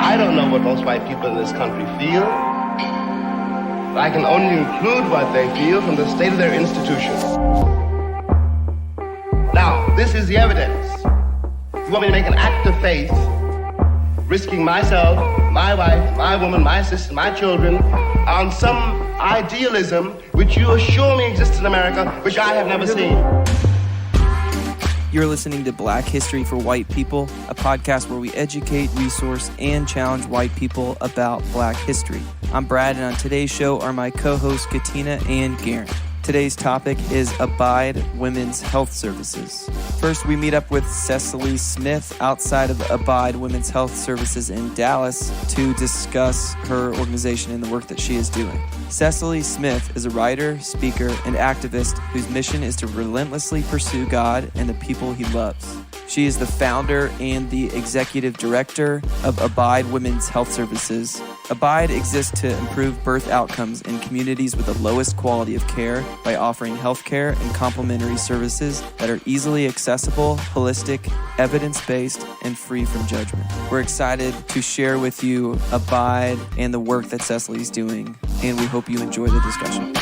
I don't know what most white people in this country feel. I can only include what they feel from the state of their institutions. Now, this is the evidence. You want me to make an act of faith, risking myself, my wife, my woman, my sister, my children, on some idealism which you assure me exists in America, which I have never seen. You're listening to Black History for White People, a podcast where we educate, resource, and challenge white people about Black history. I'm Brad, and on today's show are my co-hosts Katina and Garen. Today's topic is Abide Women's Health Services. First, we meet up with Cessilye Smith outside of Abide Women's Health Services in Dallas to discuss her organization and the work that she is doing. Cessilye Smith is a writer, speaker, and activist whose mission is to relentlessly pursue God and the people he loves. She is the founder and the executive director of Abide Women's Health Services. Abide exists to improve birth outcomes in communities with the lowest quality of care by offering healthcare and complementary services that are easily accessible, holistic, evidence-based, and free from judgment. We're excited to share with you Abide and the work that Cecily is doing, and we hope you enjoy the discussion.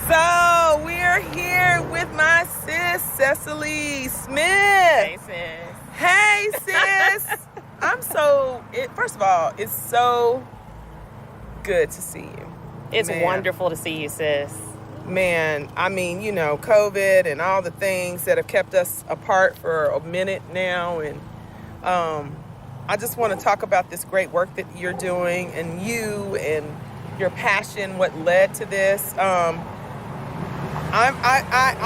So we're here with my sis, Cessilye Smith. Hey, sis. Hey, sis. First of all, it's so good to see you. It's wonderful to see you, sis. Man, I mean, you know, COVID and all the things that have kept us apart for a minute now. And I just want to talk about this great work that you're doing and you and your passion, what led to this. I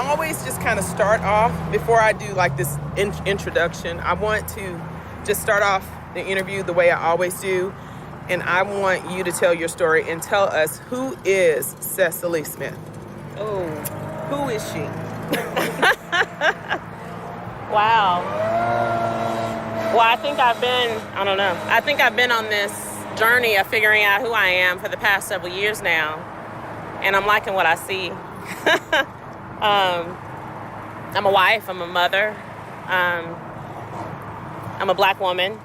always just kind of start off, before I do like this introduction, I want to just start off the interview the way I always do. And I want you to tell your story and tell us, who is Cecilye Smith? Oh, Who is she? wow. Well, I think I've been on this journey of figuring out who I am for the past several years now. And I'm liking what I see. I'm a wife, I'm a mother, I'm a Black woman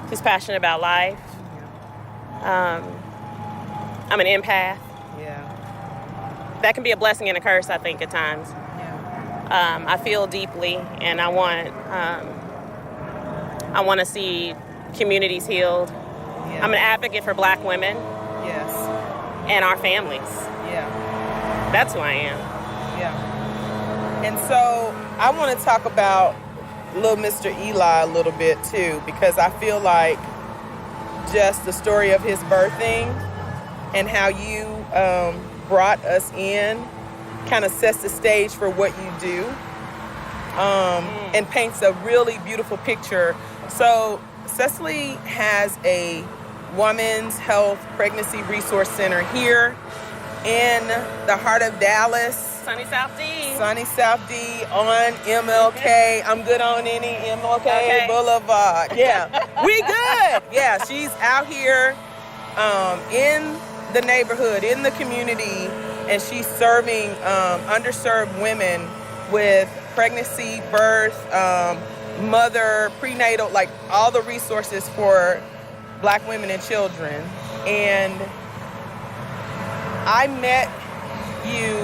who's passionate about life. I'm an empath. That can be a blessing and a curse, I think, at times. I feel deeply, and I want to see communities healed. I'm an advocate for Black women and our families. That's who I am. And so I want to talk about little Mr. Eli a little bit too, because I feel like just the story of his birthing and how you brought us in kind of sets the stage for what you do and paints a really beautiful picture. So Cecily has a women's health pregnancy resource center here in the heart of Dallas. Sunny South D. Sunny South D on MLK. I'm good on any MLK Boulevard. Yeah, we good. Yeah, she's out here in the neighborhood, in the community, and she's serving underserved women with pregnancy, birth, mother, prenatal, like all the resources for Black women and children. And I met you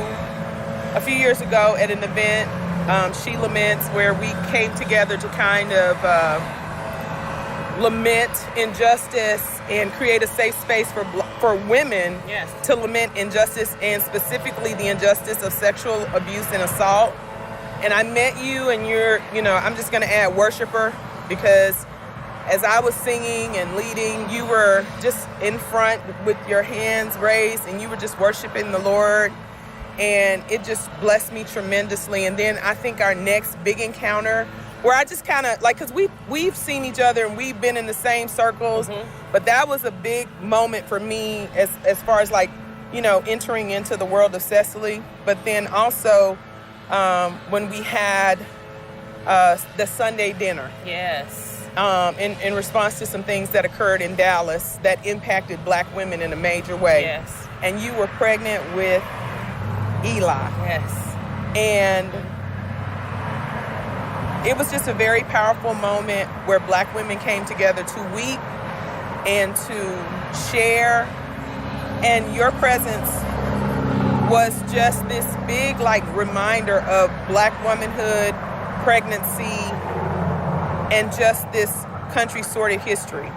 a few years ago at an event, She Laments, where we came together to kind of lament injustice and create a safe space for women to lament injustice, and specifically the injustice of sexual abuse and assault. And I met you, and I'm just going to add worshiper, because as I was singing and leading, you were just in front with your hands raised, and you were just worshiping the Lord. And it just blessed me tremendously. And then I think our next big encounter, where I just kind of, like, because we've seen each other and we've been in the same circles, but that was a big moment for me as far as, like, entering into the world of Cecily. But then also when we had the Sunday dinner. In response to some things that occurred in Dallas that impacted Black women in a major way. And you were pregnant with Eli. And it was just a very powerful moment where Black women came together to weep and to share. And your presence was just this big, like, reminder of Black womanhood, pregnancy, and just this country's sordid history.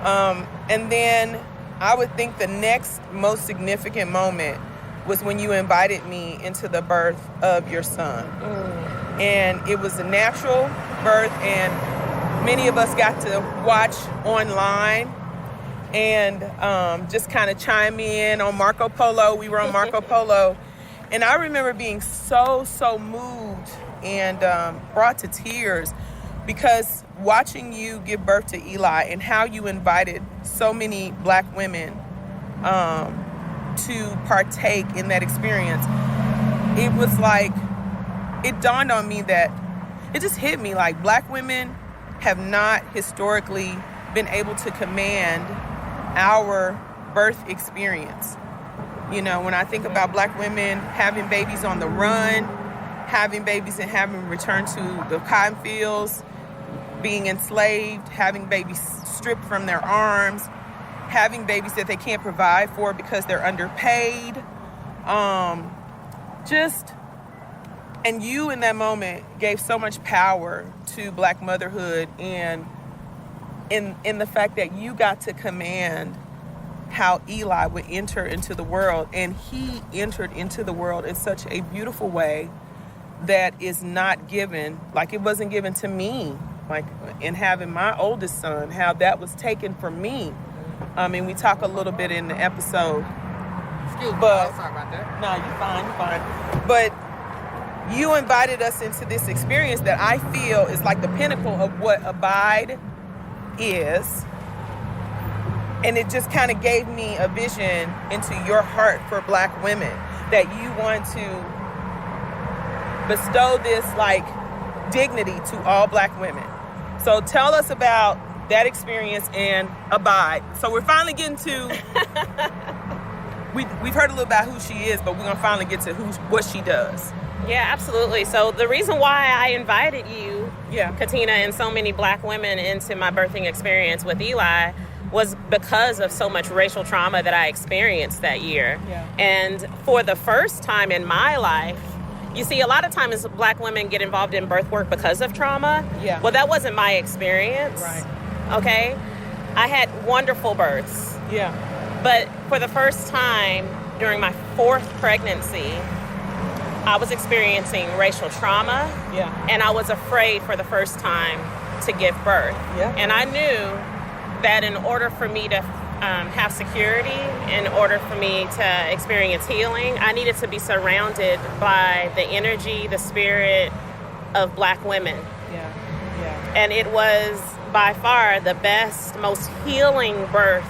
And then I would think the next most significant moment was when you invited me into the birth of your son. And it was a natural birth, and many of us got to watch online and just kind of chime in on Marco Polo. We were on Marco Polo. And I remember being so moved and brought to tears because watching you give birth to Eli and how you invited so many Black women to partake in that experience, it was like, it dawned on me that it just hit me like Black women have not historically been able to command our birth experience. You know, when I think about Black women having babies on the run, having babies and having returned to the cotton fields, being enslaved, having babies stripped from their arms, having babies that they can't provide for because they're underpaid. And you in that moment gave so much power to Black motherhood, and in the fact that you got to command how Eli would enter into the world. And he entered into the world in such a beautiful way that is not given, like it wasn't given to me, like in having my oldest son, how that was taken from me. And we talk a little bit in the episode. Excuse me, But- sorry about that. No, you're fine. But you invited us into this experience that I feel is like the pinnacle of what Abide is. And it just kind of gave me a vision into your heart for Black women, that you want to bestow this like dignity to all Black women. So tell us about that experience and Abide. So we're finally getting to, we've heard a little about who she is, but we're gonna finally get to what she does. Yeah, absolutely. So the reason why I invited you, Katina, and so many Black women into my birthing experience with Eli was because of so much racial trauma that I experienced that year. Yeah. And for the first time in my life, you see, a lot of times Black women get involved in birth work because of trauma. Yeah. Well, that wasn't my experience. Right. Okay? I had wonderful births. Yeah. But for the first time during my 4th pregnancy, I was experiencing racial trauma. Yeah. And I was afraid for the first time to give birth. Yeah. And I knew that in order for me to have security, in order for me to experience healing, I needed to be surrounded by the energy, the spirit of Black women. Yeah. Yeah. And it was by far the best, most healing birth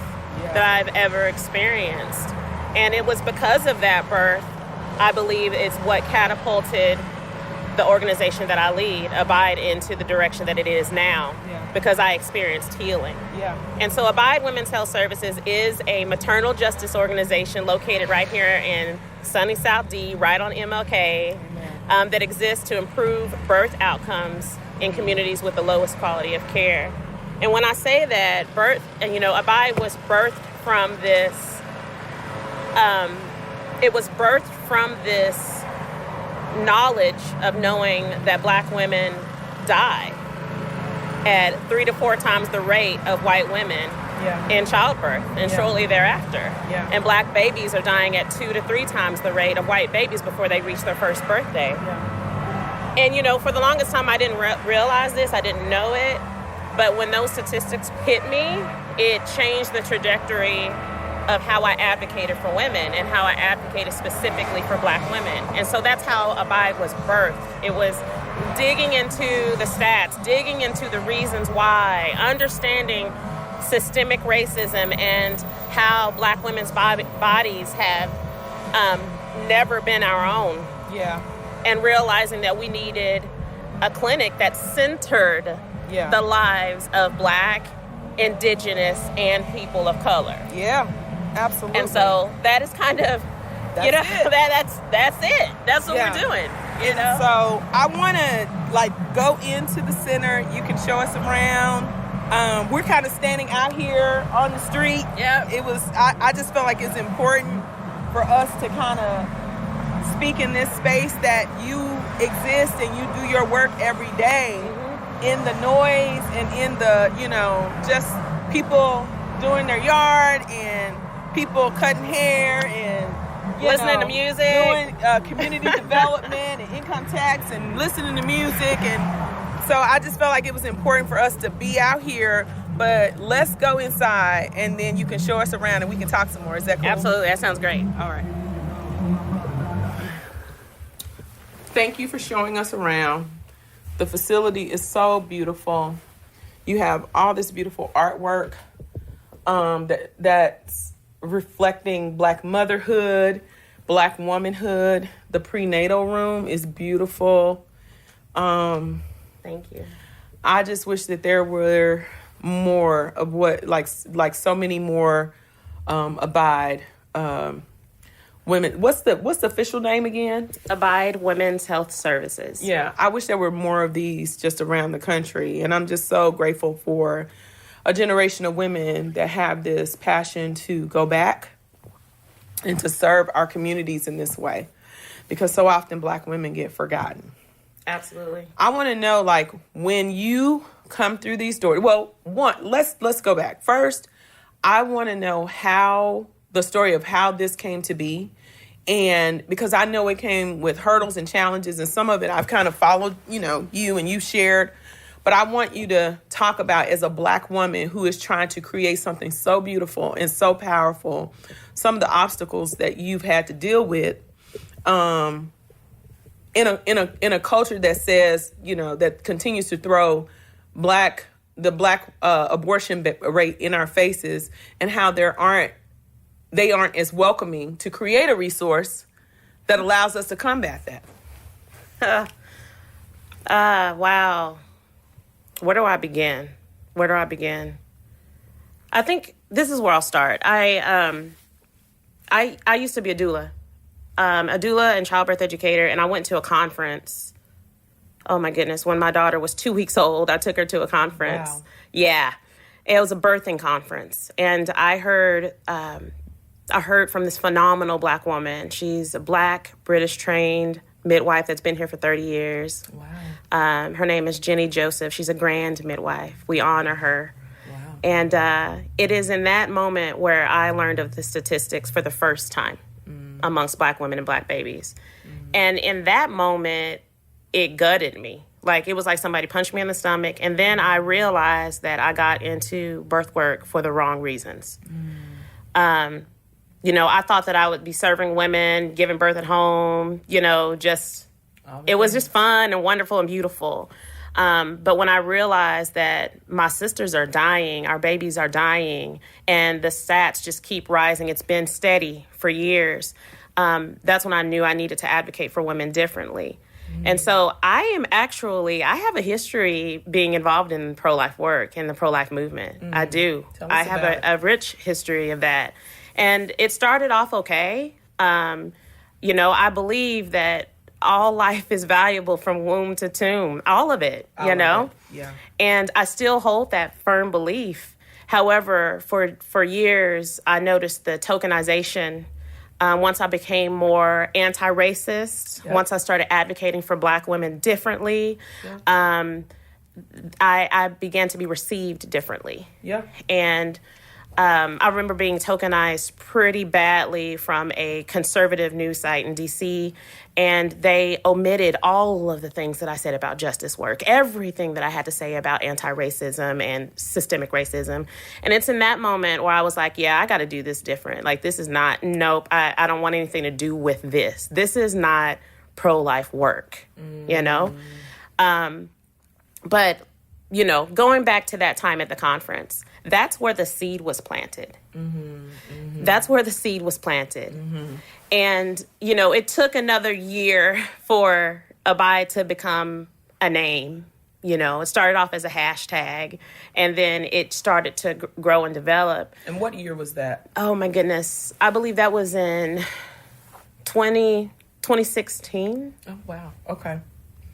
that I've ever experienced. And it was because of that birth, I believe, is what catapulted the organization that I lead, Abide, into the direction that it is now, because I experienced healing. Yeah. And so Abide Women's Health Services is a maternal justice organization located right here in sunny South D, right on MLK, that exists to improve birth outcomes in communities with the lowest quality of care. And when I say that, Abide was birthed from this, it was birthed from this knowledge of knowing that Black women die at 3 to 4 times the rate of white women in childbirth and shortly thereafter. Yeah. And Black babies are dying at 2 to 3 times the rate of white babies before they reach their first birthday. Yeah. And, for the longest time, I didn't realize this. I didn't know it. But when those statistics hit me, it changed the trajectory of how I advocated for women and how I advocated specifically for Black women. And so that's how Abide was birthed. It was digging into the stats, digging into the reasons why, understanding systemic racism and how Black women's bodies have never been our own. Yeah. And realizing that we needed a clinic that centered the lives of Black, Indigenous, and people of color. Yeah. Absolutely. And so that is kind of, That's it. that's it. That's what we're doing. You know? So I want to like go into the center. You can show us around. We're kind of standing out here on the street. Yep. I just felt like it's important for us to kind of speak in this space that you exist and you do your work every day in the noise and in the, just people doing their yard and people cutting hair and listening to music, doing community development and income tax and listening to music. And so I just felt like it was important for us to be out here, but let's go inside and then you can show us around and we can talk some more. Is that cool? Absolutely. That sounds great. All right. Thank you for showing us around. The facility is so beautiful. You have all this beautiful artwork that's reflecting Black motherhood, Black womanhood. The prenatal room is beautiful. Thank you. I just wish that there were more of what, like so many more Abide women. What's the official name again? Abide Women's Health Services. Yeah, I wish there were more of these just around the country. And I'm just so grateful for a generation of women that have this passion to go back and to serve our communities in this way. Because so often Black women get forgotten. Absolutely. I want to know, like, when you come through these doors. Well, let's go back. First, I want to know the story of how this came to be. And because I know it came with hurdles and challenges, and some of it I've kind of followed, you and you shared. But I want you to talk about, as a Black woman who is trying to create something so beautiful and so powerful, some of the obstacles that you've had to deal with in a culture that says, that continues to throw the black abortion rate in our faces, and how they aren't as welcoming to create a resource that allows us to combat that. Wow. Where do I begin? I think this is where I'll start. I used to be a doula and childbirth educator, and I went to a conference. Oh my goodness. When my daughter was 2 weeks old, I took her to a conference. Wow. Yeah. It was a birthing conference. And I heard from this phenomenal Black woman. She's a Black, British trained midwife that's been here for 30 years. Wow. Her name is Jenny Joseph. She's a grand midwife. We honor her. Wow. And it is in that moment where I learned of the statistics for the first time amongst Black women and Black babies. And in that moment, it gutted me. Like, it was like somebody punched me in the stomach. And then I realized that I got into birth work for the wrong reasons. I thought that I would be serving women, giving birth at home, it was just fun and wonderful and beautiful. But when I realized that my sisters are dying, our babies are dying, and the stats just keep rising, it's been steady for years, that's when I knew I needed to advocate for women differently. And so I have a history being involved in pro-life work and the pro-life movement. I do. I have a rich history of that. And it started off okay. I believe that all life is valuable from womb to tomb, all of it, Yeah. And I still hold that firm belief. However, for years, I noticed the tokenization. Once I became more anti-racist, once I started advocating for Black women differently, I began to be received differently. Yeah. And I remember being tokenized pretty badly from a conservative news site in D.C., and they omitted all of the things that I said about justice work, everything that I had to say about anti-racism and systemic racism. And it's in that moment where I was like, I got to do this different. Like, this is not, nope, I don't want anything to do with this. This is not pro-life work, But, going back to that time at the conference, that's where the seed was planted. That's where the seed was planted. And, it took another year for Abide to become a name. It started off as a hashtag, and then it started to grow and develop. And what year was that? Oh, my goodness. I believe that was in 2016. Oh, wow. Okay.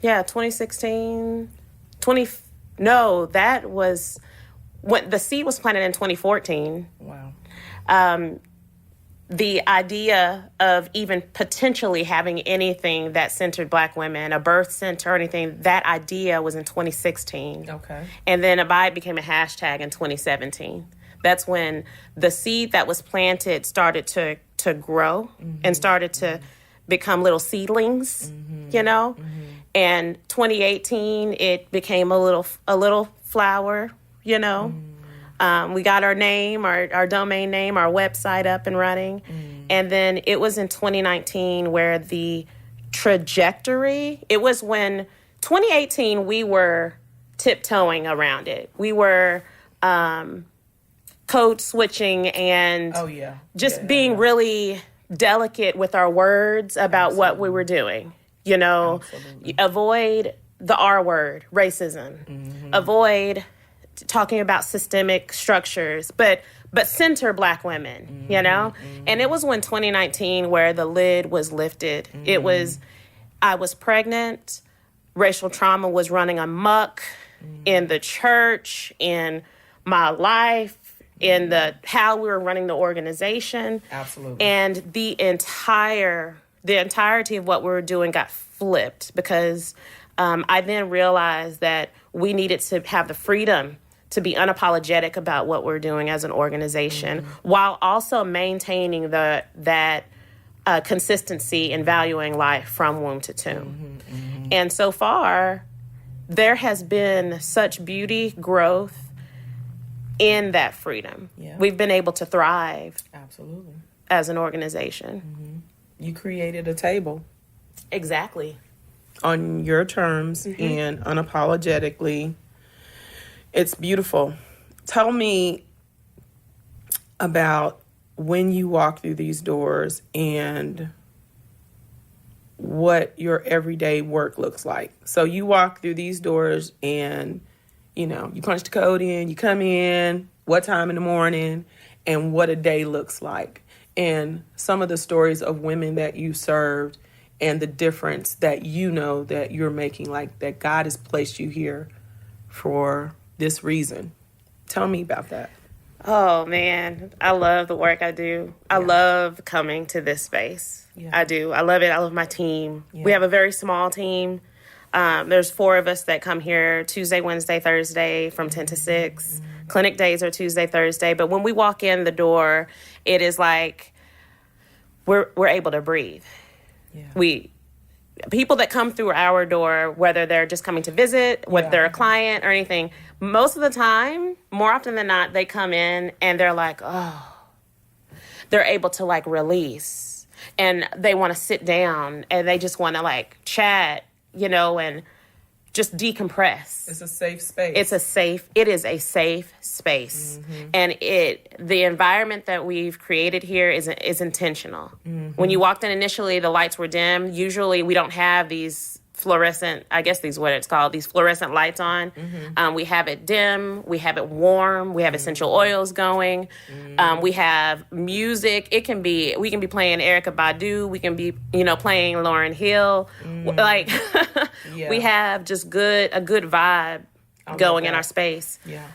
Yeah, 2016. That was when the seed was planted in 2014. Wow. The idea of even potentially having anything that centered Black women, a birth center or anything, that idea was in 2016. Okay. And then Abide became a hashtag in 2017. That's when the seed that was planted started to grow and started to become little seedlings, And 2018, it became a little flower, We got our name, our domain name, our website up and running. And then it was in 2019 where the trajectory, it was when 2018 we were tiptoeing around it. We were code switching and being really delicate with our words about what we were doing. Avoid the R word, racism. Avoid talking about systemic structures, but center Black women, And it was when 2019 where the lid was lifted. It was, I was pregnant, racial trauma was running amok in the church, in my life, in how we were running the organization. Absolutely. And the entirety of what we were doing got flipped because I then realized that we needed to have the freedom to be unapologetic about what we're doing as an organization while also maintaining that consistency in valuing life from womb to tomb. And so far, there has been such beauty, growth in that freedom. Yeah. We've been able to thrive. Absolutely. As an organization. You created a table. Exactly. On your terms and unapologetically. It's beautiful. Tell me about when you walk through these doors and what your everyday work looks like. So you walk through these doors and, you punch the code in, you come in, what time in the morning, and what a day looks like. And some of the stories of women that you served and the difference that that you're making, like that God has placed you here for this reason. Tell me about that. Oh, man. I love the work I do. I love coming to this space. Yeah. I do. I love it. I love my team. Yeah. We have a very small team. There's 4 of us that come here Tuesday, Wednesday, Thursday from 10 to 6. Clinic days are Tuesday, Thursday. But when we walk in the door, it is like we're able to breathe. Yeah. People that come through our door, whether they're just coming to visit, whether they're a client or anything, most of the time, more often than not, they come in and they're like, they're able to like release and they want to sit down and they just want to like chat, and just decompress. It's a safe space. It is a safe space. And the environment that we've created here is intentional. When you walked in initially, the lights were dim. Usually we don't have these fluorescent, I guess these what it's called, these fluorescent lights on. We have it dim, we have it warm, we have essential oils going, we have music. We can be playing Erykah Badu, we can be, playing Lauryn Hill. Like we have just a good vibe going in our space. Yeah.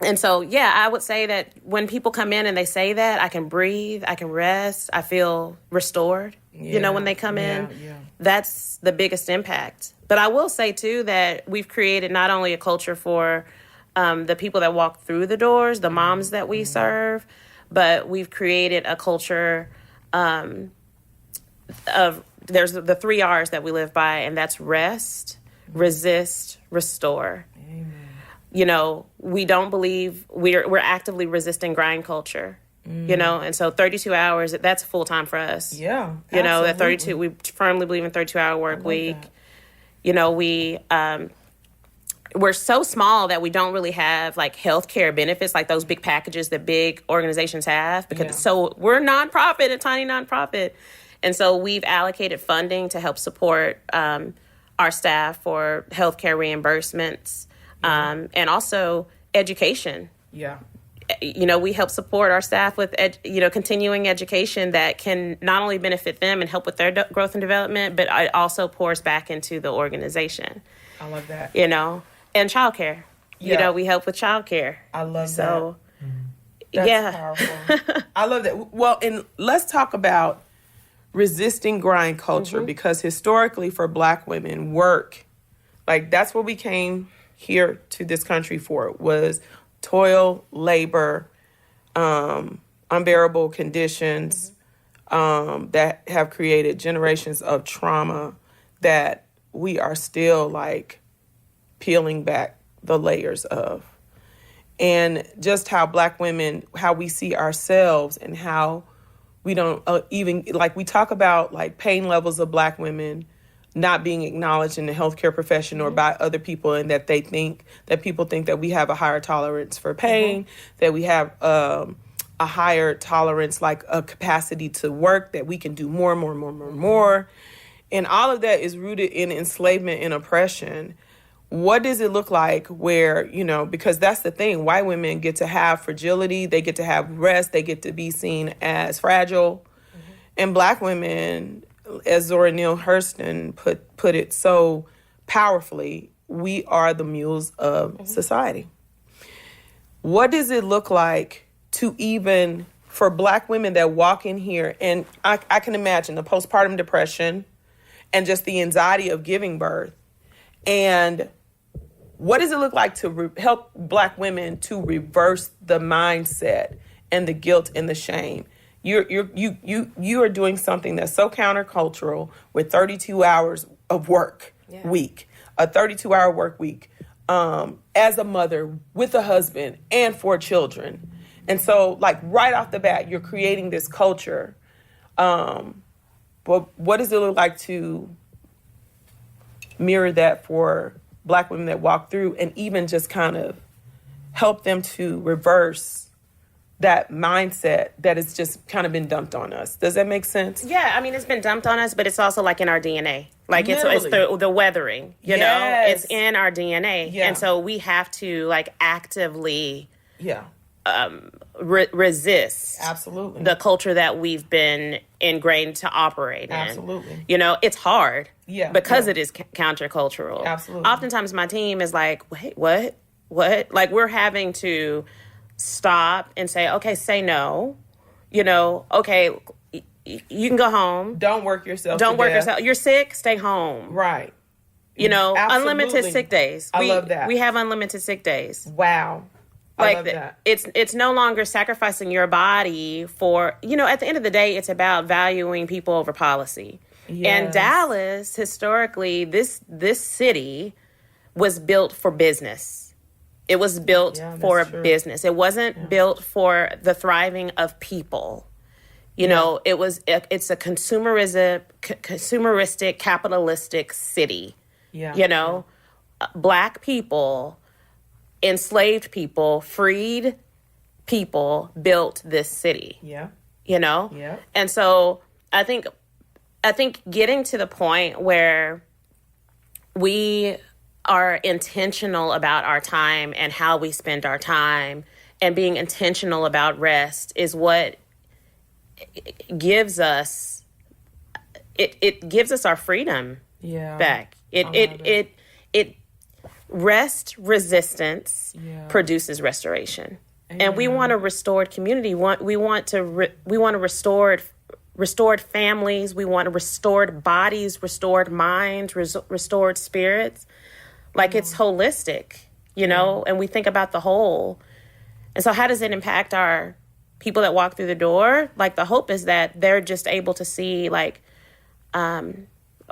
And so, I would say that when people come in and they say that, I can breathe, I can rest, I feel restored, when they come in. Yeah. That's the biggest impact. But I will say, too, that we've created not only a culture for the people that walk through the doors, the moms that we serve, but we've created a culture of, there's the 3 R's that we live by, and that's rest, resist, restore. Amen. We don't believe we're actively resisting grind culture. And so 32 hours, that's full time for us. Yeah. That 32, we firmly believe in 32-hour work week. That. We're so small that we don't really have like healthcare benefits, like those big packages that big organizations have, because we're nonprofit, a tiny nonprofit. And so we've allocated funding to help support our staff for healthcare reimbursements and also education. Yeah. we help support our staff with, continuing education that can not only benefit them and help with their growth and development, but it also pours back into the organization. I love that. And childcare. Yeah. We help with childcare. I love so, that. That's powerful. I love that. Well, and let's talk about resisting grind culture, because historically for Black women, work, like that's what we came here to this country for, was toil, labor, unbearable conditions that have created generations of trauma that we are still like peeling back the layers of. And just how Black women, how we see ourselves and how we don't even, like we talk about like pain levels of Black women not being acknowledged in the healthcare profession or by other people, and that people think that we have a higher tolerance for pain, that we have a higher tolerance, like a capacity to work, that we can do more. And all of that is rooted in enslavement and oppression. What does it look like where, because that's the thing, white women get to have fragility, they get to have rest, they get to be seen as fragile. And Black women, as Zora Neale Hurston put it so powerfully, we are the mules of society. What does it look like to even, for Black women that walk in here, and I can imagine the postpartum depression and just the anxiety of giving birth, and what does it look like to help Black women to reverse the mindset and the guilt and the shame? You are doing something that's so countercultural with 32 hours of work week, a 32-hour work week, as a mother with a husband and 4 children. And so, like, right off the bat, you're creating this culture. But what does it look like to mirror that for Black women that walk through, and even just kind of help them to reverse that mindset that has just kind of been dumped on us? Does that make sense? Yeah, I mean, it's been dumped on us, but it's also like in our DNA. Like it's the weathering, you know? It's in our DNA. Yeah. And so we have to like actively resist absolutely the culture that we've been ingrained to operate in. Absolutely. It's hard because it is countercultural. Absolutely. Oftentimes my team is like, wait, what? Like we're having to stop and say, okay, say no. Okay, you can go home. Don't work yourself. You're sick, stay home. Right. Absolutely. Unlimited sick days. I love that. We have unlimited sick days. Wow. I love that. It's no longer sacrificing your body for, at the end of the day, it's about valuing people over policy. Yes. And Dallas, historically, this city was built for business. It was built for business. It wasn't built for the thriving of people. It's a consumeristic, capitalistic city. Yeah. Black people, enslaved people, freed people built this city. Yeah. Yeah. And so I think getting to the point where we are intentional about our time and how we spend our time, and being intentional about rest is what gives us our freedom back. It rest resistance produces restoration. Amen. And we want a restored community. We want restored families. We want restored bodies, restored minds, restored spirits. Like it's holistic, and we think about the whole. And so how does it impact our people that walk through the door? Like the hope is that they're just able to see like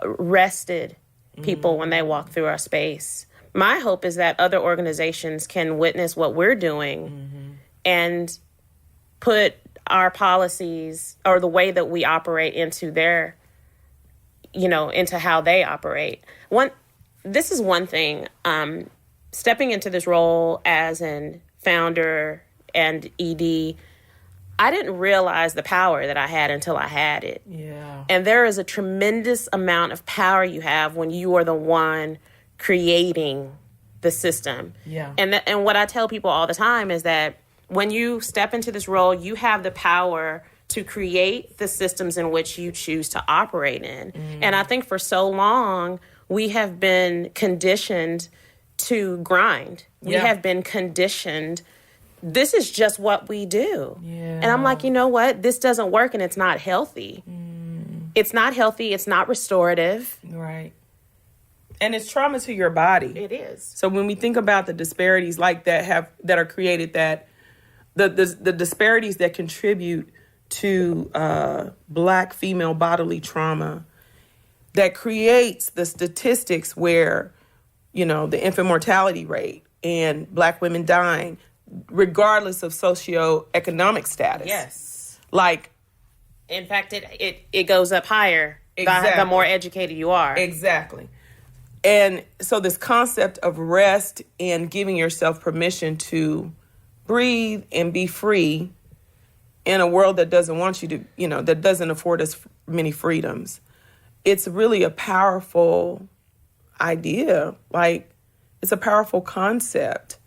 rested people when they walk through our space. My hope is that other organizations can witness what we're doing and put our policies or the way that we operate into their, into how they operate. This is one thing, stepping into this role as an founder and ED, I didn't realize the power that I had until I had it. Yeah. And there is a tremendous amount of power you have when you are the one creating the system. Yeah. And what I tell people all the time is that when you step into this role, you have the power to create the systems in which you choose to operate in. And I think for so long, we have been conditioned to grind. We have been conditioned. This is just what we do. Yeah. And I'm like, you know what? This doesn't work and it's not healthy. It's not healthy. It's not restorative. Right. And it's trauma to your body. It is. So when we think about the disparities like that are created, that the disparities that contribute to Black female bodily trauma, that creates the statistics where, you know, the infant mortality rate and Black women dying, regardless of socioeconomic status. Yes. Like, in fact, it goes up higher the more educated you are. Exactly. And so this concept of rest and giving yourself permission to breathe and be free in a world that doesn't want you to, you know, that doesn't afford us many freedoms. It's really a powerful idea. Like, it's a powerful concept.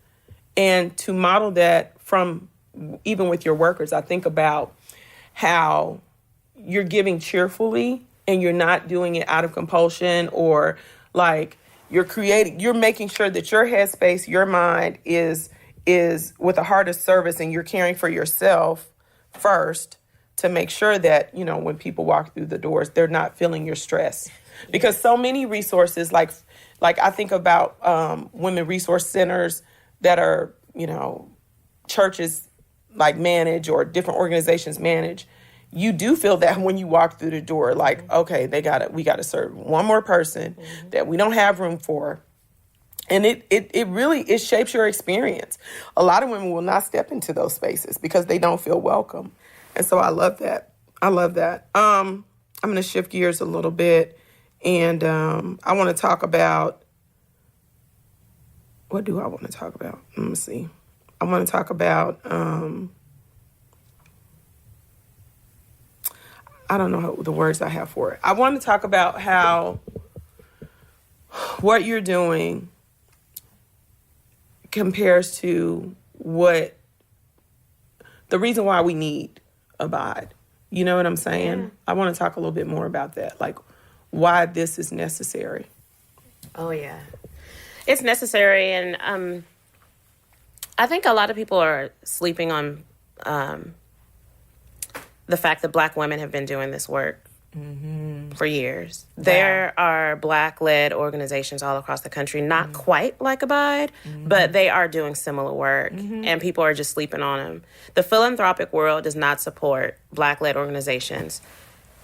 And to model that from, even with your workers, I think about how you're giving cheerfully and you're not doing it out of compulsion, or like you're making sure that your headspace, your mind is with a heart of service, and you're caring for yourself first to make sure that, you know, when people walk through the doors, they're not feeling your stress. Because so many resources, like I think about women resource centers that are, you know, churches like manage or different organizations manage. You do feel that when you walk through the door, like, okay, we got to serve one more person that we don't have room for. And it really shapes your experience. A lot of women will not step into those spaces because they don't feel welcome. And so I love that. I'm going to shift gears a little bit, and I want to talk about, what do I want to talk about? Let me see. I want to talk about, I don't know the words I have for it. I want to talk about how what you're doing compares to what the reason why we need Abide. You know what I'm saying? Yeah. I want to talk a little bit more about that, like why this is necessary. Oh, yeah. It's necessary, and I think a lot of people are sleeping on the fact that Black women have been doing this work for years. Wow. There are Black-led organizations all across the country, not quite like Abide, but they are doing similar work, and people are just sleeping on them. The philanthropic world does not support Black-led organizations.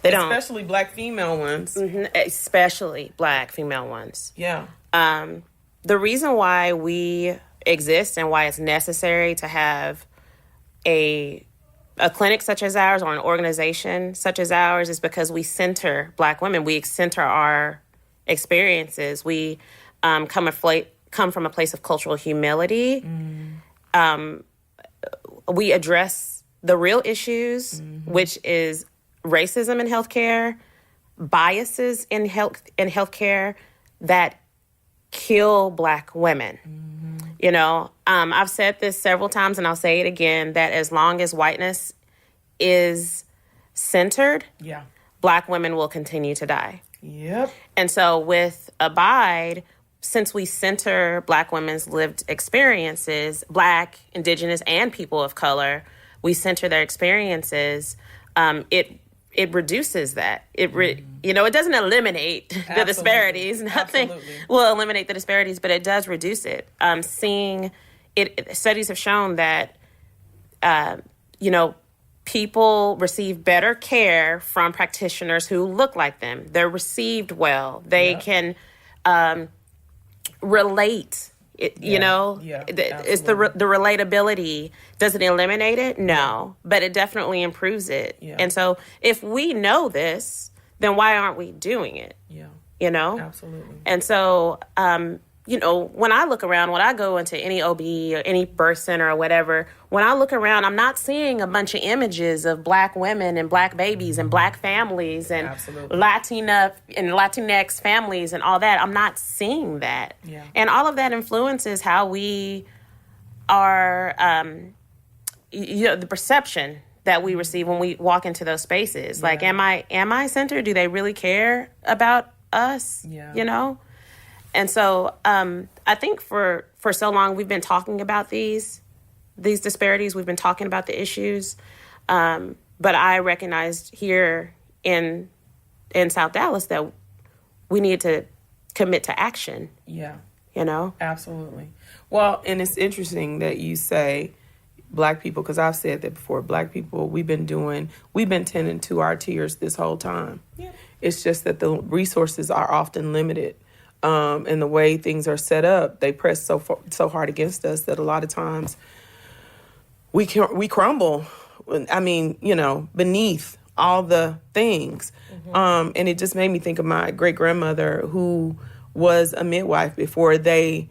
They don't. Especially Black female ones. Especially Black female ones. Yeah. The reason why we exist and why it's necessary to have a clinic such as ours or an organization such as ours is because we center Black women. We center our experiences. We come from a place of cultural humility. We address the real issues, which is racism in healthcare, biases in healthcare that kill Black women. You know, I've said this several times, and I'll say it again, that as long as whiteness is centered, Black women will continue to die. Yep. And so with Abide, since we center Black women's lived experiences, Black, Indigenous, and people of color, we center their experiences, it reduces that. It doesn't eliminate the disparities. Nothing will eliminate the disparities, but it does reduce it. Studies have shown that, people receive better care from practitioners who look like them. They're received well. They can relate. It's the relatability. Does it eliminate it? No, but it definitely improves it. Yeah. And so if we know this, then why aren't we doing it? Yeah. You know? Absolutely. And so, when I look around, when I go into any OB or any birth center or whatever, when I look around, I'm not seeing a bunch of images of Black women and Black babies and Black families and Latina and Latinx families and all that. I'm not seeing that. Yeah. And all of that influences how we are the perception that we receive when we walk into those spaces. Yeah. Like, am I centered? Do they really care about us? Yeah. You know? And so I think for so long we've been talking about these disparities. We've been talking about the issues. But I recognized here in South Dallas that we need to commit to action. Yeah. You know? Absolutely. Well, and it's interesting that you say Black people, because I've said that before. Black people, we've been tending to our tears this whole time. Yeah. It's just that the resources are often limited. And the way things are set up, they press so hard against us that a lot of times we crumble. I mean, beneath all the things. Mm-hmm. And it just made me think of my great-grandmother, who was a midwife before they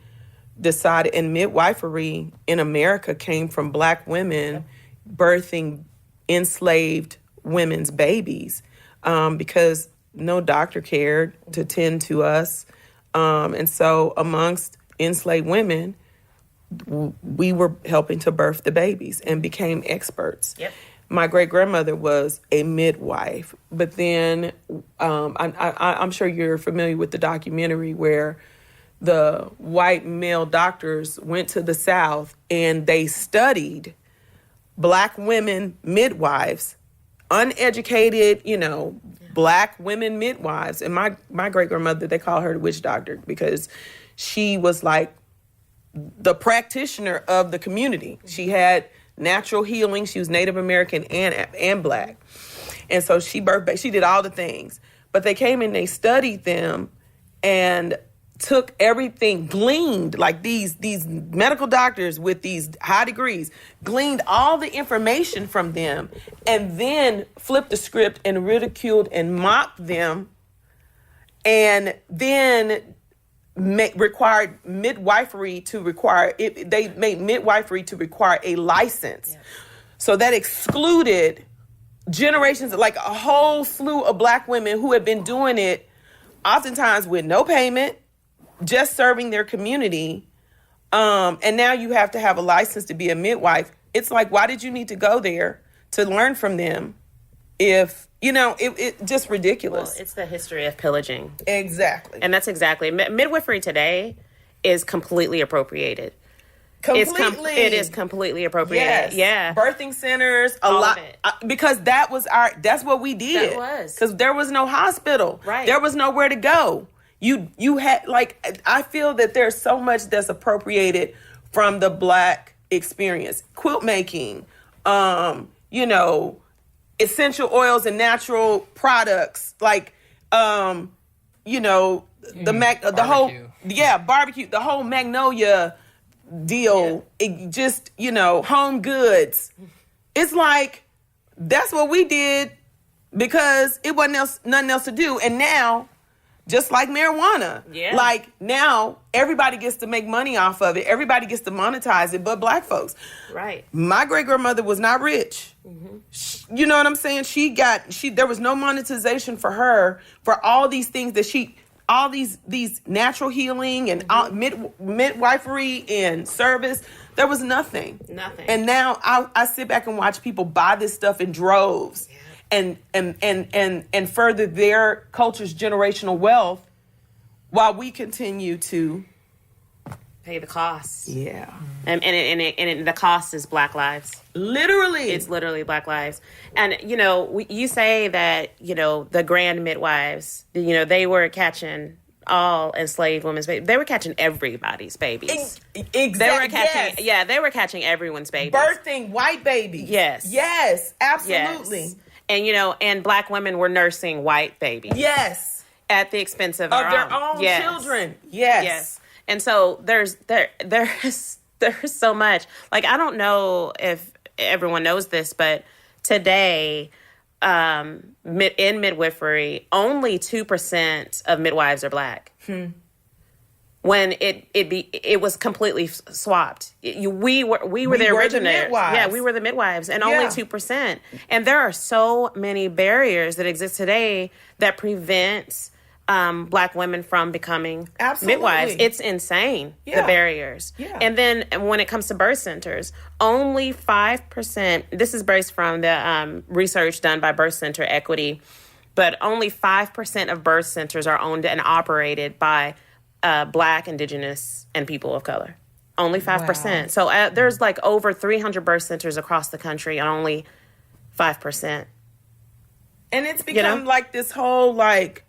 decided. And midwifery in America came from Black women birthing enslaved women's babies, because no doctor cared to tend to us. And so amongst enslaved women, we were helping to birth the babies and became experts. Yep. My great-grandmother was a midwife, but then I'm sure you're familiar with the documentary where the white male doctors went to the South and they studied Black women midwives, uneducated, Black women midwives. And my great-grandmother, they call her the witch doctor because she was like the practitioner of the community. She had natural healing. She was Native American and Black. And so she did all the things. But they came and they studied them and took everything, gleaned, like these medical doctors with these high degrees, gleaned all the information from them, and then flipped the script and ridiculed and mocked them, and then required midwifery to require it. They made midwifery to require a license. Yeah. So that excluded generations, like a whole slew of Black women who had been doing it oftentimes with no payment, just serving their community. And now you have to have a license to be a midwife. It's like, why did you need to go there to learn from them? If, it just ridiculous. Well, it's the history of pillaging. Exactly. And that's exactly. Midwifery today is completely appropriated. It is completely appropriated. Yes. Yeah. Birthing centers, a lot. Because that's what we did. That was. Because there was no hospital. Right. There was nowhere to go. You had, I feel that there's so much that's appropriated from the Black experience. Quilt making, essential oils and natural products, the barbecue, the whole Magnolia deal, it just, home goods. It's like, that's what we did because it wasn't nothing else to do. And now, just like marijuana, now everybody gets to make money off of it. Everybody gets to monetize it, but Black folks. Right. My great-grandmother was not rich. Mm-hmm. You know what I'm saying? There was no monetization for her for all these things that all these natural healing and midwifery and service. There was nothing. Nothing. And now I sit back and watch people buy this stuff in droves. Yeah. And further their culture's generational wealth while we continue to pay the cost. Yeah. And the cost is Black lives. Literally. It's literally Black lives. And, you say that, the grand midwives, they were catching all enslaved women's babies. They were catching everybody's babies. Exactly. They were catching everyone's babies. Birthing white babies. Yes. Yes, absolutely. Yes. And, and Black women were nursing white babies. Yes. At the expense of their own children. Yes. Yes. And so there's so much. I don't know if everyone knows this, but today, in midwifery, only 2% of midwives are Black. When it was completely swapped. We were the originators. Yeah, we were the midwives, and only 2%. And there are so many barriers that exist today that prevent Black women from becoming Absolutely. midwives. It's insane, the barriers. Yeah. And then when it comes to birth centers, only 5%, this is based from the research done by Birth Center Equity, but only 5% of birth centers are owned and operated by Black, Indigenous, and people of color. Only 5%. Wow. So there's like over 300 birth centers across the country and only 5%. And it's become like this whole like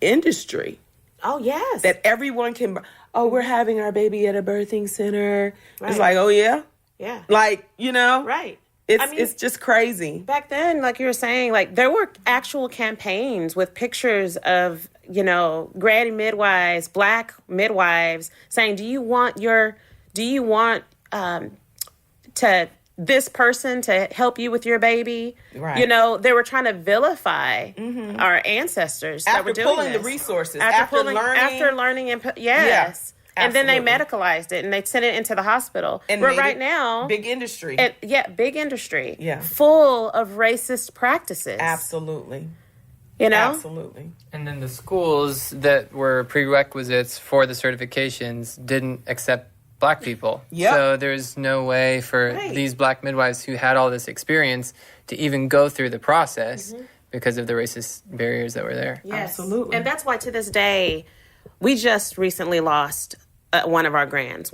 industry. Oh, yes. That everyone can, we're having our baby at a birthing center. Right. It's like, oh yeah? Yeah. Like, you know? Right. It's just crazy. Back then, like you were saying, like there were actual campaigns with pictures of, granny midwives, Black midwives saying, do you want this person to help you with your baby? Right. They were trying to vilify our ancestors that were doing pulling this. the resources, After learning, yes. And then they absolutely. medicalized it and they sent it into the hospital. And but made right it now, big industry. big industry. Yeah. Full of racist practices. Absolutely. Absolutely. And then the schools that were prerequisites for the certifications didn't accept Black people. Yep. So there's no way for these Black midwives who had all this experience to even go through the process because of the racist barriers that were there. Yes. Absolutely. And that's why to this day, we just recently lost one of our grand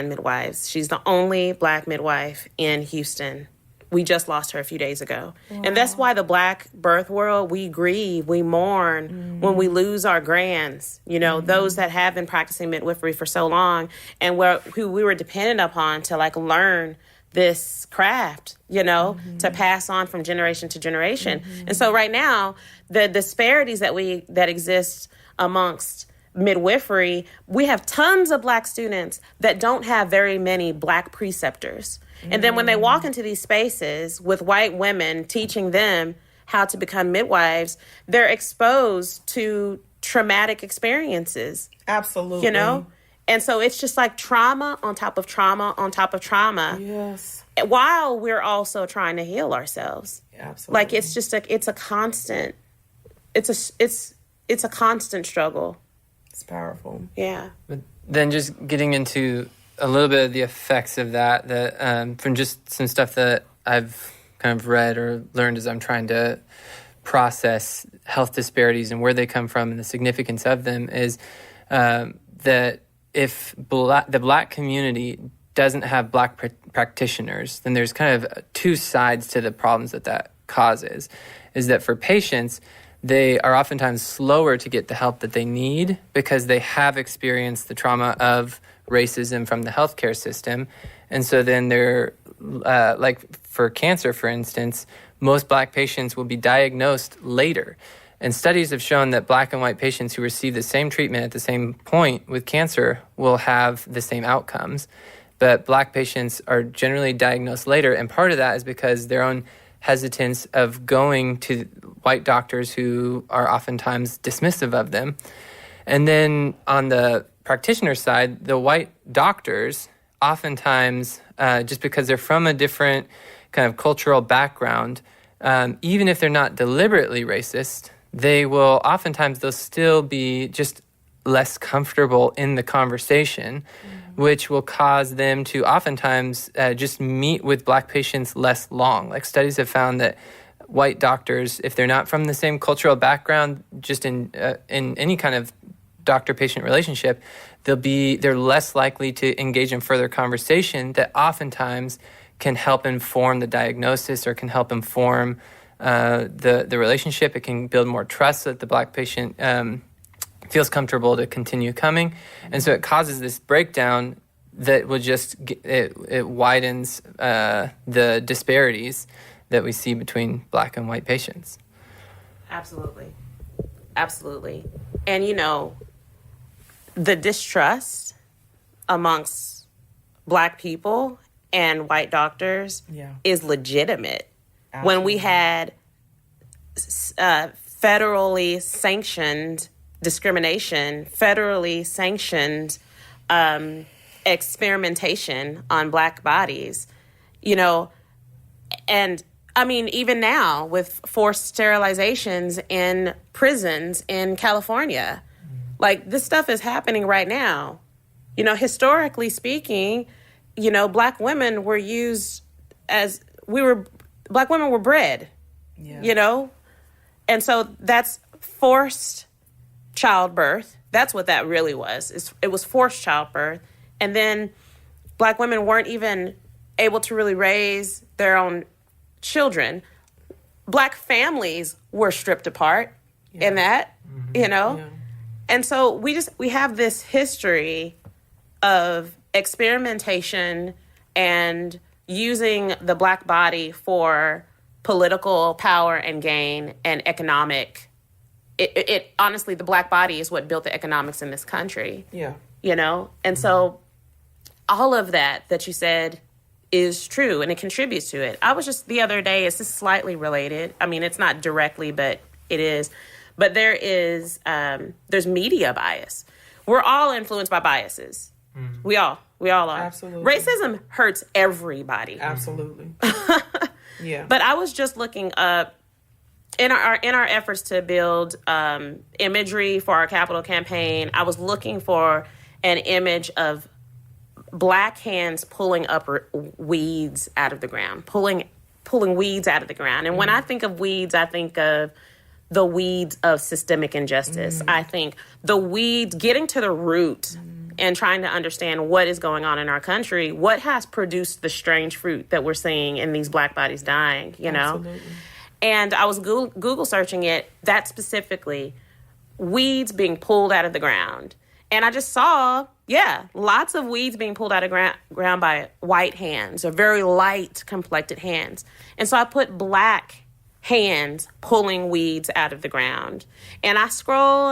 midwives. She's the only Black midwife in Houston. We just lost her a few days ago. Wow. And that's why the Black birth world, we grieve, we mourn when we lose our grands, those that have been practicing midwifery for so long and who we were dependent upon to like learn this craft, to pass on from generation to generation. And so right now, the disparities that exist amongst midwifery, we have tons of Black students that don't have very many Black preceptors. And then when they walk into these spaces with white women teaching them how to become midwives, they're exposed to traumatic experiences. Absolutely. And so it's just like trauma on top of trauma on top of trauma. Yes. While we're also trying to heal ourselves. Absolutely. Like it's just it's a constant struggle. It's powerful. Yeah. But then just getting into a little bit of the effects of that from just some stuff that I've kind of read or learned as I'm trying to process health disparities and where they come from and the significance of them is that if the Black community doesn't have Black practitioners, then there's kind of two sides to the problems that causes. Is that for patients, they are oftentimes slower to get the help that they need because they have experienced the trauma of racism from the healthcare system. And so then they're, like for cancer, for instance, most Black patients will be diagnosed later. And studies have shown that Black and white patients who receive the same treatment at the same point with cancer will have the same outcomes. But Black patients are generally diagnosed later. And part of that is because their own hesitance of going to white doctors who are oftentimes dismissive of them. And then on the practitioner side, the white doctors oftentimes, just because they're from a different kind of cultural background, even if they're not deliberately racist, they'll still be just less comfortable in the conversation, which will cause them to oftentimes just meet with Black patients less long. Like studies have found that white doctors, if they're not from the same cultural background, just in any kind of doctor-patient relationship, they're less likely to engage in further conversation that oftentimes can help inform the diagnosis or can help inform the relationship. It can build more trust so that the Black patient feels comfortable to continue coming. And so it causes this breakdown that will it widens the disparities that we see between Black and white patients. Absolutely. And the distrust amongst Black people and white doctors is legitimate. Absolutely. When we had federally sanctioned discrimination, federally sanctioned experimentation on Black bodies, and I mean, even now with forced sterilizations in prisons in California, like this stuff is happening right now. You know, historically speaking, you know, black women were used as black women were bred, you know? And so that's forced childbirth. That's what that really was. It was forced childbirth. And then black women weren't even able to really raise their own children. Black families were stripped apart in that, you know? Yeah. And so we have this history of experimentation and using the black body for political power and gain and economic. It honestly, the black body is what built the economics in this country. Yeah. You know? And so all of that you said is true and it contributes to it. I was just the other day, it's just slightly related. I mean, it's not directly, but it is. But there's media bias. We're all influenced by biases. We all are. Absolutely. Racism hurts everybody. Absolutely. Yeah. But I was just looking up in our efforts to build imagery for our capital campaign. I was looking for an image of black hands pulling up weeds out of the ground, pulling weeds out of the ground. And when I think of weeds, I think of the weeds of systemic injustice. I think the weeds, getting to the root and trying to understand what is going on in our country, what has produced the strange fruit that we're seeing in these black bodies dying, you know? Absolutely. And I was Google searching it, that specifically, weeds being pulled out of the ground. And I just saw, lots of weeds being pulled out of ground by white hands, or very light complected hands. And so I put black hands pulling weeds out of the ground. And I scroll,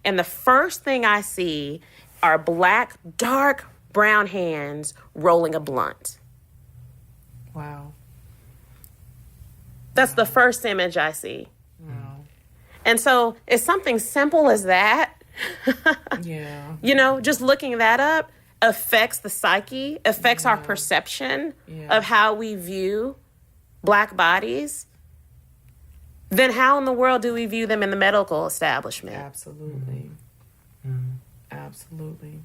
and the first thing I see are black, dark brown hands rolling a blunt. Wow. That's the first image I see. Wow. And so it's something simple as that. Yeah. You know, just looking that up affects the psyche, affects our perception of how we view black bodies. Then how in the world do we view them in the medical establishment? Absolutely. Absolutely.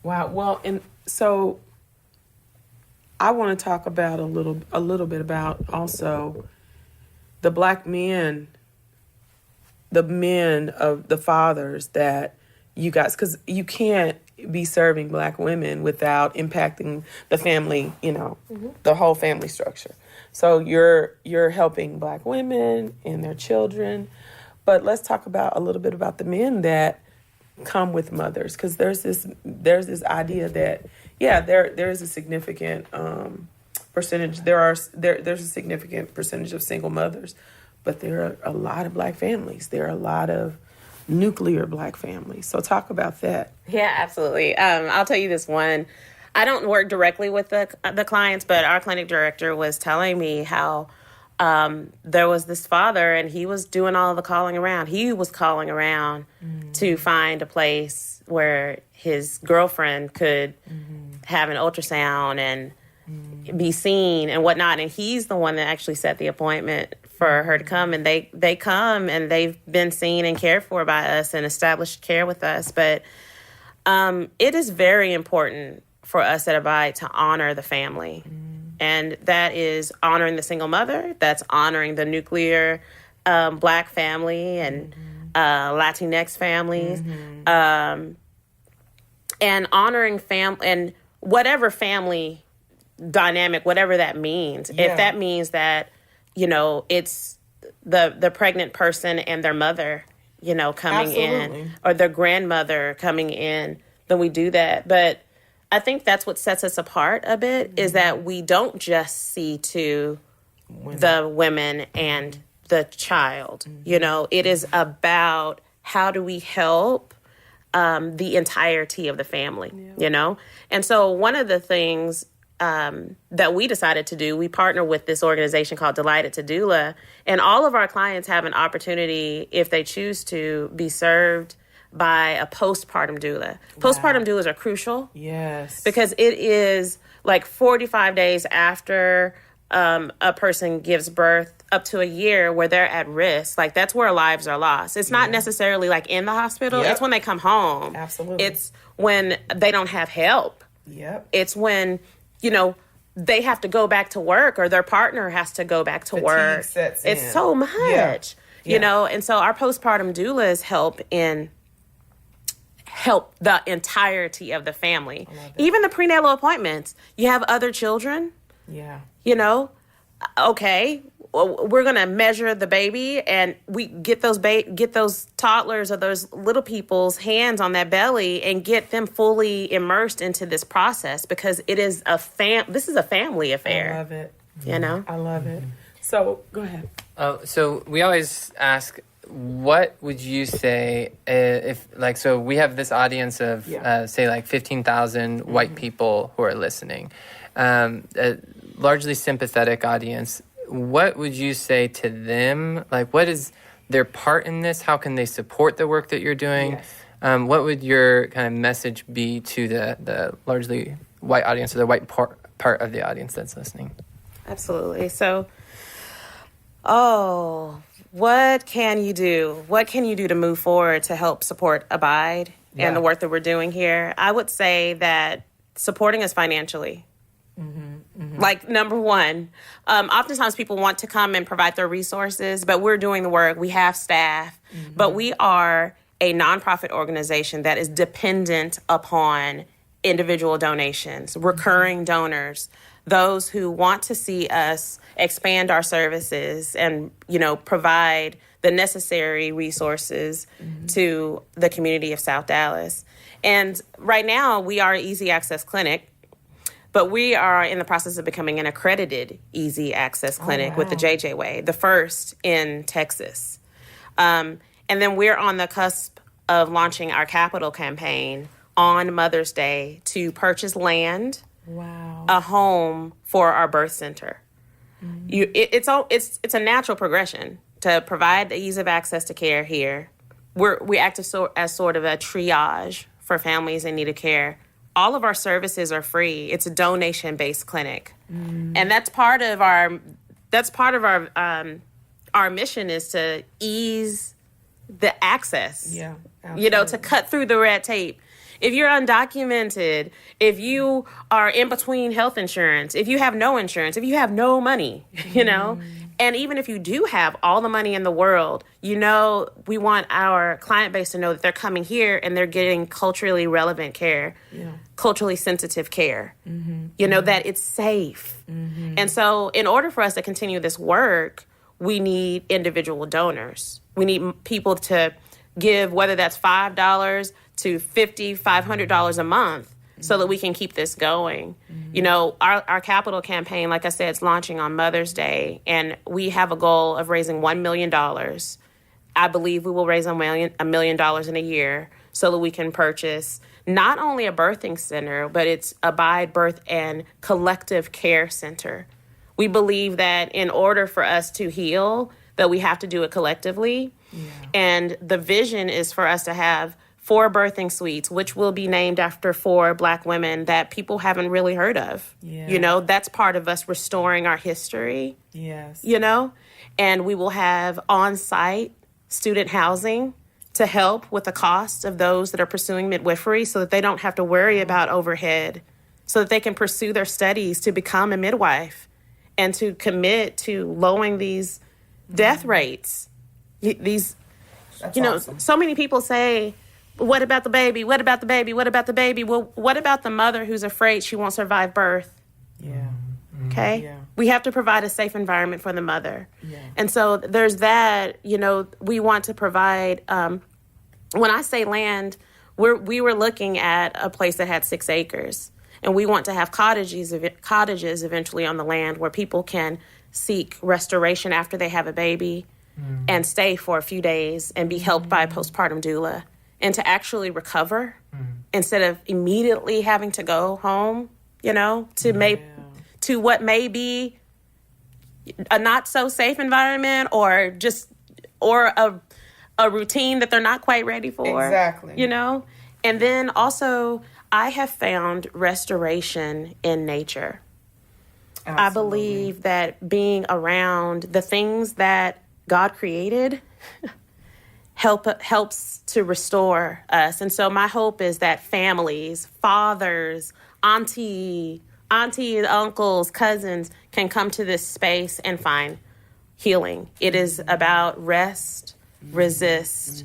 Wow. Well, and so I want to talk about a little bit about also the black men, the men of the fathers that you guys, because you can't be serving black women without impacting the family, you know, the whole family structure. So you're helping black women and their children, but let's talk about a little bit about the men that come with mothers, because there's this idea that there is a significant percentage. There's a significant percentage of single mothers, but there are a lot of black families. There are a lot of nuclear black families. So talk about that. Yeah, absolutely. I'll tell you this one. I don't work directly with the clients, but our clinic director was telling me how there was this father, and he was doing all the calling around. He was calling around to find a place where his girlfriend could have an ultrasound and be seen and whatnot. And he's the one that actually set the appointment for her to come. And they come, and they've been seen and cared for by us and established care with us. But it is very important for us at Abide to honor the family. And that is honoring the single mother. That's honoring the nuclear black family and Latinx families. And honoring and whatever family dynamic, whatever that means. Yeah. If that means that, you know, it's the pregnant person and their mother, you know, coming in, or their grandmother coming in, then we do that. But I think that's what sets us apart a bit, is that we don't just see to the women and the child. You know, it is about how do we help the entirety of the family, you know? And so one of the things that we decided to do, we partner with this organization called Delighted to Doula, and all of our clients have an opportunity, if they choose to, be served by a postpartum doula. Postpartum doulas are crucial. Yes. Because it is like 45 days after a person gives birth up to a year where they're at risk, like that's where lives are lost. It's not necessarily like in the hospital. Yep. It's when they come home. Absolutely. It's when they don't have help. Yep. It's when, they have to go back to work or their partner has to go back to Fatigue work. sets it's in. so much, Yeah. and so our postpartum doulas help the entirety of the family. Even the prenatal appointments. You have other children, Yeah. Okay, well, we're going to measure the baby and we get those toddlers or those little people's hands on that belly and get them fully immersed into this process because it is this is a family affair. I love it. I love it. So go ahead. So we always ask, what would you say so we have this audience of, say, like 15,000 white people who are listening, a largely sympathetic audience. What would you say to them? Like, what is their part in this? How can they support the work that you're doing? Yes. What would your kind of message be to the largely white audience or the white part of the audience that's listening? Absolutely. So, what can you do? What can you do to move forward to help support Abide and the work that we're doing here? I would say that supporting us financially. Like, number one, oftentimes people want to come and provide their resources, but we're doing the work. We have staff, but we are a nonprofit organization that is dependent upon individual donations, recurring donors, those who want to see us expand our services and, provide the necessary resources to the community of South Dallas. And right now we are an easy access clinic, but we are in the process of becoming an accredited easy access clinic with the JJ Way, the first in Texas. And then we're on the cusp of launching our capital campaign on Mother's Day to purchase land, a home for our birth center. It's a natural progression to provide the ease of access to care here. We act as sort of a triage for families in need of care. All of our services are free. It's a donation-based clinic, and that's part of our mission is to ease the access. Yeah, absolutely. To cut through the red tape. If you're undocumented, if you are in between health insurance, if you have no insurance, if you have no money, and even if you do have all the money in the world, we want our client base to know that they're coming here and they're getting culturally relevant care, culturally sensitive care, that it's safe. And so in order for us to continue this work, we need individual donors. We need people to give, whether that's $5 to $50, $500 a month, so that we can keep this going. Our capital campaign, like I said, it's launching on Mother's Day, and we have a goal of raising $1 million. I believe we will raise $1 million in a year so that we can purchase not only a birthing center, but it's Abide Birth and Collective Care Center. We believe that in order for us to heal, that we have to do it collectively. And the vision is for us to have 4 birthing suites, which will be named after 4 Black women that people haven't really heard of. That's part of us restoring our history. And we will have on-site student housing to help with the cost of those that are pursuing midwifery so that they don't have to worry about overhead, so that they can pursue their studies to become a midwife and to commit to lowering these death rates. That's awesome. So many people say, what about the baby? What about the baby? What about the baby? Well, what about the mother who's afraid she won't survive birth? Okay? We have to provide a safe environment for the mother. And so there's that, we want to provide, when I say land, we were looking at a place that had 6 acres. And we want to have cottages eventually on the land where people can seek restoration after they have a baby and stay for a few days and be helped by a postpartum doula and to actually recover instead of immediately having to go home, to what may be a not so safe environment or a routine that they're not quite ready for. Exactly. And then also I have found restoration in nature. I believe that being around the things that God created helps to restore us. And so my hope is that families, fathers, aunties, uncles, cousins can come to this space and find healing. It is about rest, resist,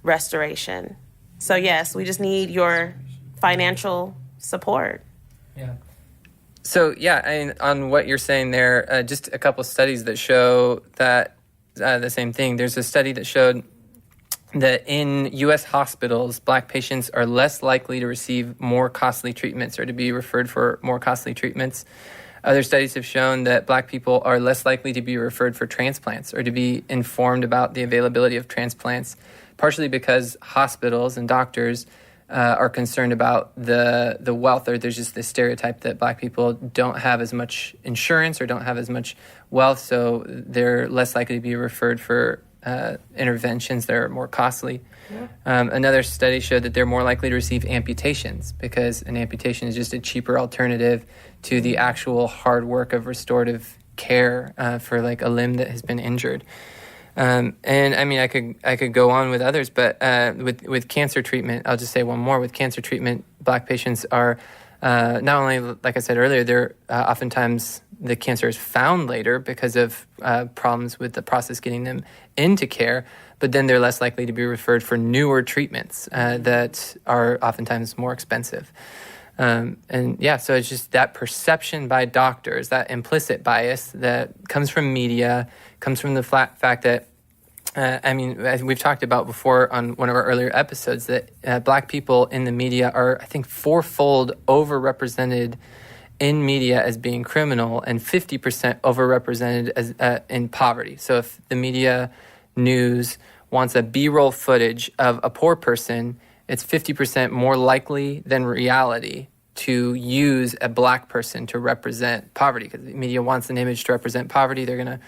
restoration. So yes, we just need your financial support. Yeah. So yeah, on what you're saying there, just a couple studies that show that the same thing. There's a study that showed that in U.S. hospitals, Black patients are less likely to receive more costly treatments or to be referred for more costly treatments. Other studies have shown that Black people are less likely to be referred for transplants or to be informed about the availability of transplants, partially because hospitals and doctors are concerned about the wealth, or there's just this stereotype that Black people don't have as much insurance or don't have as much wealth, so they're less likely to be referred for interventions that are more costly. Yeah. Another study showed that they're more likely to receive amputations because an amputation is just a cheaper alternative to the actual hard work of restorative care for like a limb that has been injured. And I mean, I could go on with others, but with cancer treatment, I'll just say one more. With cancer treatment, Black patients are not only, like I said earlier, they're oftentimes the cancer is found later because of problems with the process getting them into care, but then they're less likely to be referred for newer treatments that are oftentimes more expensive. And yeah, so it's just that perception by doctors, that implicit bias that comes from media, comes from the fact that, we've talked about before on one of our earlier episodes that Black people in the media are, I think, 4-fold overrepresented in media as being criminal and 50% overrepresented as in poverty. So if the media news wants a B-roll footage of a poor person, it's 50% more likely than reality to use a Black person to represent poverty, because the media wants an image to represent poverty. They're going to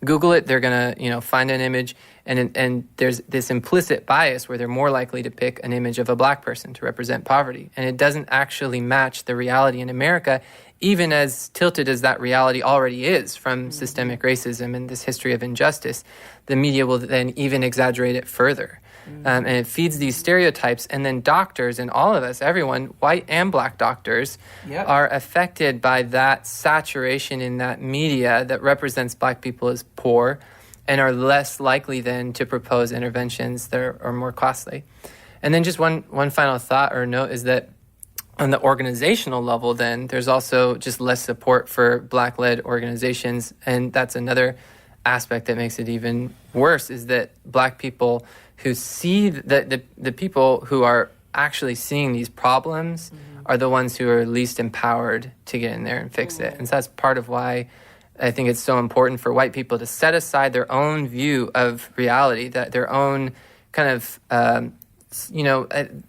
Google it. They're going to find an image, and there's this implicit bias where they're more likely to pick an image of a Black person to represent poverty, and it doesn't actually match the reality in America, even as tilted as that reality already is from systemic racism and this history of injustice. The media will then even exaggerate it further. And it feeds these stereotypes, and then doctors and all of us, everyone, white and Black doctors, are affected by that saturation in that media that represents Black people as poor and are less likely then to propose interventions that are more costly. And then just one final thought or note is that on the organizational level, then there's also just less support for Black-led organizations, and that's another aspect that makes it even worse, is that Black people who see the people who are actually seeing these problems are the ones who are least empowered to get in there and fix it. And so that's part of why I think it's so important for white people to set aside their own view of reality, that their own kind of,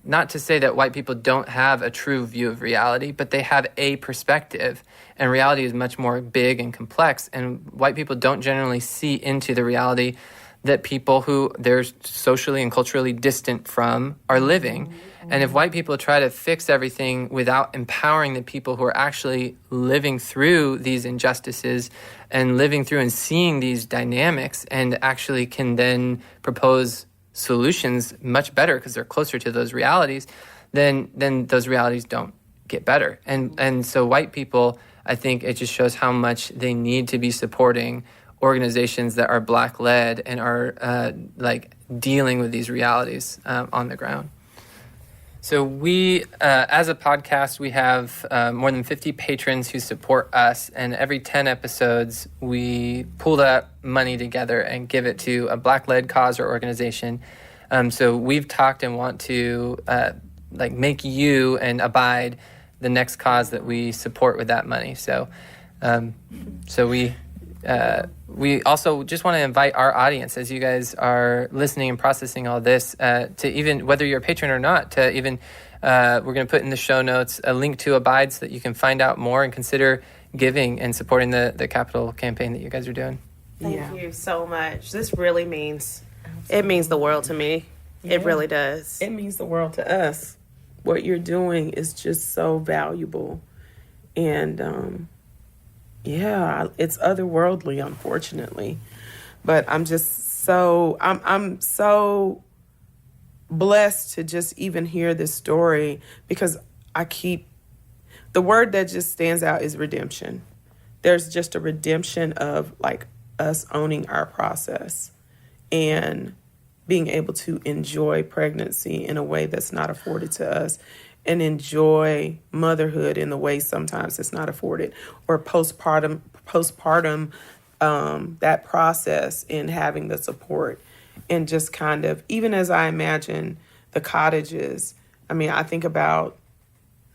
not to say that white people don't have a true view of reality, but they have a perspective, and reality is much more big and complex, and white people don't generally see into the reality that people who they're socially and culturally distant from are living. And if white people try to fix everything without empowering the people who are actually living through these injustices and living through and seeing these dynamics, and actually can then propose solutions much better because they're closer to those realities, then those realities don't get better. And so white people, I think it just shows how much they need to be supporting organizations that are Black-led and are dealing with these realities on the ground. So we, as a podcast, we have more than 50 patrons who support us, and every 10 episodes, we pull that money together and give it to a Black-led cause or organization. So we've talked and want to make you and Abide the next cause that we support with that money. So we also just want to invite our audience, as you guys are listening and processing all this, to even, whether you're a patron or not, to even, we're going to put in the show notes a link to Abide so that you can find out more and consider giving and supporting the capital campaign that you guys are doing. Thank you so much. This really means, it means the world to me. Yeah. It really does. It means the world to us. What you're doing is just so valuable. And Yeah, it's otherworldly, unfortunately. But I'm so blessed to just even hear this story, because the word that just stands out is redemption. There's just a redemption of like us owning our process and being able to enjoy pregnancy in a way that's not afforded to us, and enjoy motherhood in the way sometimes it's not afforded, or postpartum, that process in having the support. And just kind of, even as I imagine the cottages, I mean, I think about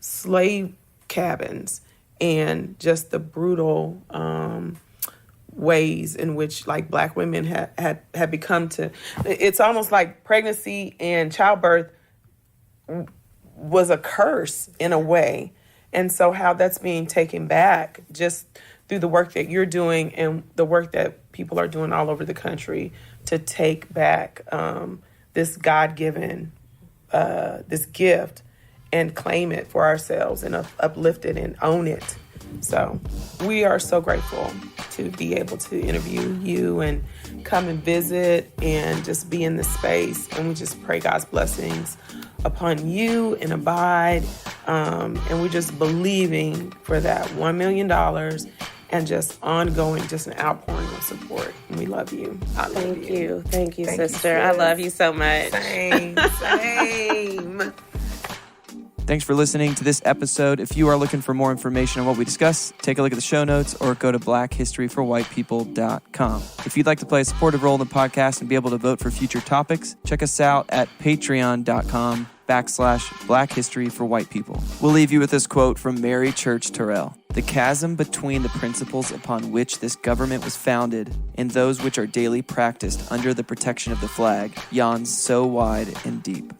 slave cabins and just the brutal ways in which like Black women had become to, it's almost like pregnancy and childbirth was a curse in a way. And so how that's being taken back just through the work that you're doing and the work that people are doing all over the country to take back this God-given, this gift, and claim it for ourselves and uplift it and own it. So we are so grateful to be able to interview you and come and visit and just be in this space. And we just pray God's blessings upon you and Abide. And we're just believing for that $1 million and just ongoing, just an outpouring of support. And we love you. I love you. Thank you, sister. I love you so much. Same. Thanks for listening to this episode. If you are looking for more information on what we discuss, take a look at the show notes or go to blackhistoryforwhitepeople.com. If you'd like to play a supportive role in the podcast and be able to vote for future topics, check us out at patreon.com/Black History for White People. We'll leave you with this quote from Mary Church Terrell. "The chasm between the principles upon which this government was founded and those which are daily practiced under the protection of the flag yawns so wide and deep."